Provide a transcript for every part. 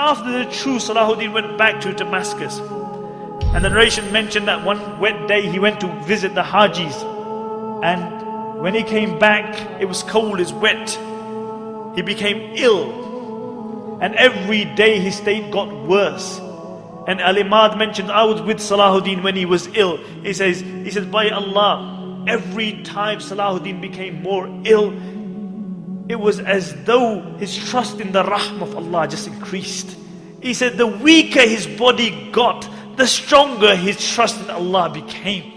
after the true Salaah uddeen went back to Damascus. And the narration mentioned that one wet day he went to visit the Hajis. And when he came back, it was cold, it's wet. He became ill. And every day his state got worse. And Al-Imad mentioned, I was with Salaah uddeen when he was ill. He says, by Allah, every time Salaah uddeen became more ill, it was as though his trust in the Rahm of Allah just increased. He said, the weaker his body got, the stronger his trust in Allah became.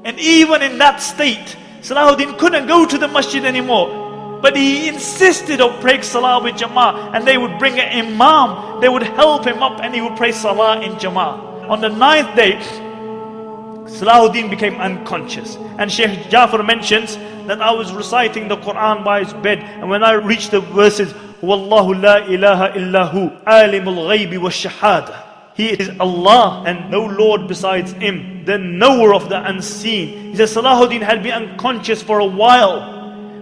And even in that state, Salaah uddeen couldn't go to the masjid anymore. But he insisted on praying Salah with Jama'ah. And they would bring an Imam, they would help him up, and he would pray Salah in Jama'ah. On the 9th day, Salaah uddeen became unconscious. And Shaykh Jafar mentions that I was reciting the Quran by his bed, and when I reached the verses, Wallahu la ilaha illahu, alimul ghaybi wa shahada. He is Allah and no Lord besides Him, the knower of the unseen. He says Salaah uddeen had been unconscious for a while,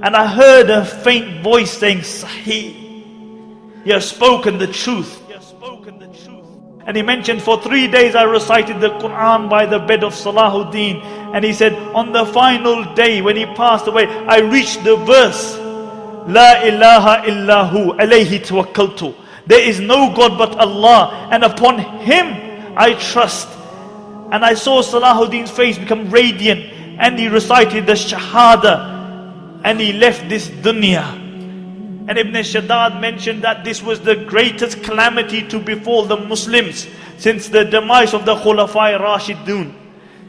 and I heard a faint voice saying, Sahih, you have spoken the truth. And he mentioned, for 3 days I recited the Quran by the bed of Salaah uddeen. And he said, on the final day when he passed away, I reached the verse, La ilaha illahu alayhi tawakkaltu. There is no God but Allah, and upon Him I trust. And I saw Salaah uddeen's face become radiant, and he recited the Shahada, and he left this dunya. And Ibn Shaddad mentioned that this was the greatest calamity to befall the Muslims since the demise of the Khulafai Rashidun.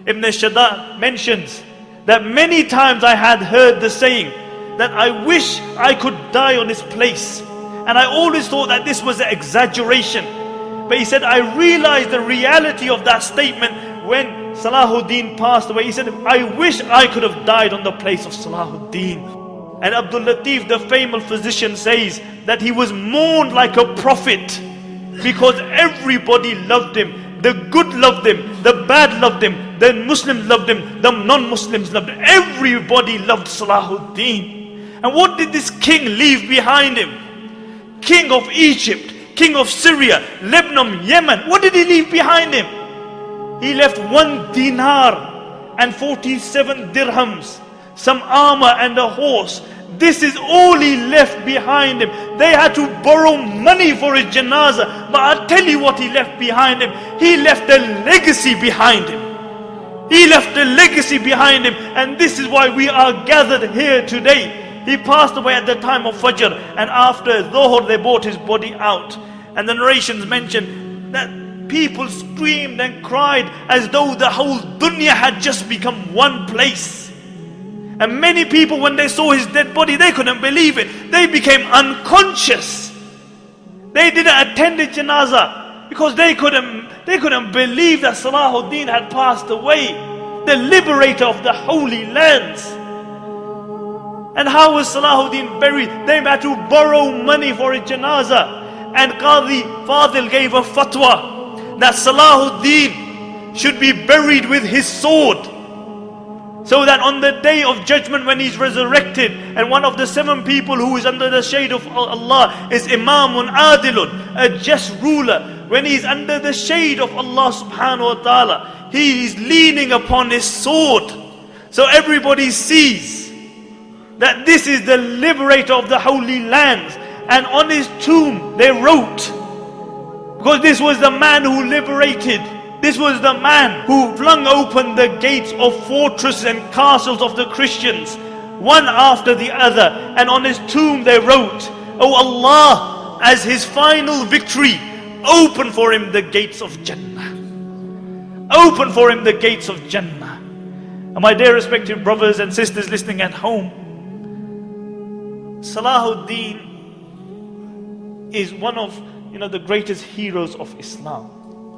Ibn Shaddad mentions that many times I had heard the saying that I wish I could die on this place. And I always thought that this was an exaggeration. But he said, I realized the reality of that statement when Salaah uddeen passed away. He said, I wish I could have died on the place of Salaah uddeen. And Abdul Latif, the famous physician, says that he was mourned like a prophet because everybody loved him. The good loved him, the bad loved him, the Muslims loved him, the non-Muslims loved him. Everybody loved Salaah uddeen. And what did this king leave behind him? King of Egypt, king of Syria, Lebanon, Yemen. What did he leave behind him? He left 1 dinar and 47 dirhams, some armor and a horse. This is all he left behind him. They had to borrow money for his janazah. But I'll tell you what he left behind him. He left a legacy behind him. He left a legacy behind him. And this is why we are gathered here today. He passed away at the time of Fajr, and after Dhuhr they brought his body out. And the narrations mention that people screamed and cried as though the whole dunya had just become one place. And many people, when they saw his dead body, they couldn't believe it. They became unconscious. They didn't attend the janazah because they couldn't believe that Salaah uddeen had passed away, the liberator of the holy lands. And how was Salaah uddeen buried? They had to borrow money for his janazah. And Qadi Fadil gave a fatwa that Salaah uddeen should be buried with his sword, so that on the day of judgment when he's resurrected, and one of the 7 people who is under the shade of Allah is Imamun Adilun, a just ruler. When he's under the shade of Allah subhanahu wa ta'ala, he is leaning upon his sword. So everybody sees that this is the liberator of the holy lands. And on his tomb they wrote, because this was the man who liberated, this was the man who flung open the gates of fortresses and castles of the Christians, one after the other. And on his tomb they wrote, Oh Allah, as his final victory, open for him the gates of Jannah. Open for him the gates of Jannah. And my dear respected brothers and sisters listening at home, Salaah uddeen is one of the greatest heroes of Islam.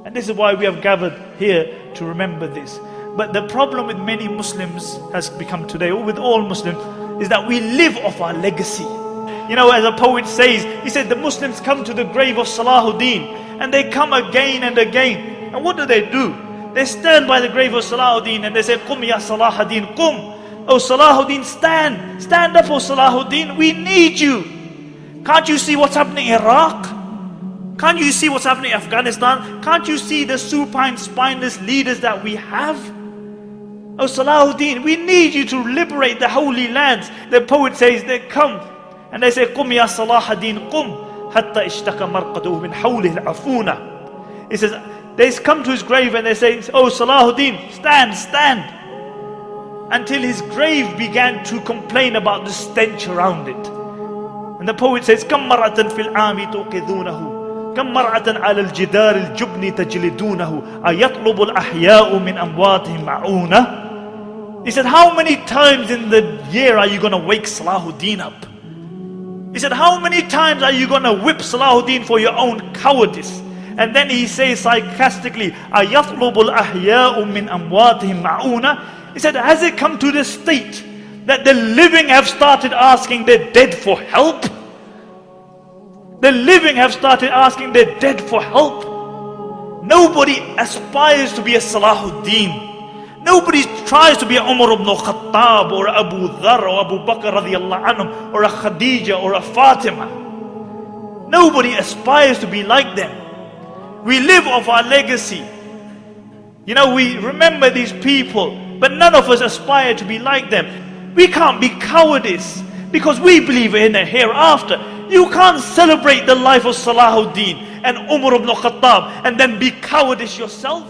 And this is why we have gathered here to remember this. But the problem with many Muslims has become today, or with all Muslims, is that we live off our legacy. As a poet says, he said the Muslims come to the grave of Salaah uddeen, and they come again and again. And what do? They stand by the grave of Salaah uddeen and they say, Qum ya Salaah uddeen, Qum. Oh Salaah uddeen, stand. Stand up, oh Salaah uddeen. We need you. Can't you see what's happening in Iraq? Can't you see what's happening in Afghanistan? Can't you see the supine, spineless leaders that we have? Oh Salaah uddeen, we need you to liberate the holy lands. The poet says they come and they say, قُمْ يَا صَلَاحَ الدِّينِ قُمْ حَتَّى اشْتَكَ مَرْقَدُهُ مِنْ حَوْلِهِ الْعَفُونَ. He says, they come to his grave and they say, oh Salaah uddeen, stand, stand. Until his grave began to complain about the stench around it. And the poet says, كَمْ مَرَّةً فِي الْعَامِ تُوقِذُونَهُ كَمْ مَرْعَةً عَلَى الْجِدَارِ الْجُبْنِ تَجْلِدُونَهُ أَيَطْلُبُ الْأَحْيَاءُ مِنْ أَمْوَاتِهِمْ مَعُونَةً. He said, how many times in the year are you going to wake Salaah uddeen up? He said, how many times are you going to whip Salaah uddeen for your own cowardice? And then he says sarcastically, أَيَطْلُبُ الْأَحْيَاءُ مِنْ أَمْوَاتِهِمْ مَعُونَةً. He said, has it come to the state that the living have started asking the dead for help? The living have started asking the dead for help. Nobody aspires to be a Salaah uddeen. Nobody tries to be a Umar ibn Khattab or Abu Dhar or Abu Bakr radiallahu anhum or a Khadija or a Fatima. Nobody aspires to be like them. We live off our legacy. You know, we remember these people, but none of us aspire to be like them. We can't be cowardice because we believe in a hereafter. You can't celebrate the life of Salaah uddeen and Umar ibn Khattab and then be cowardice yourself.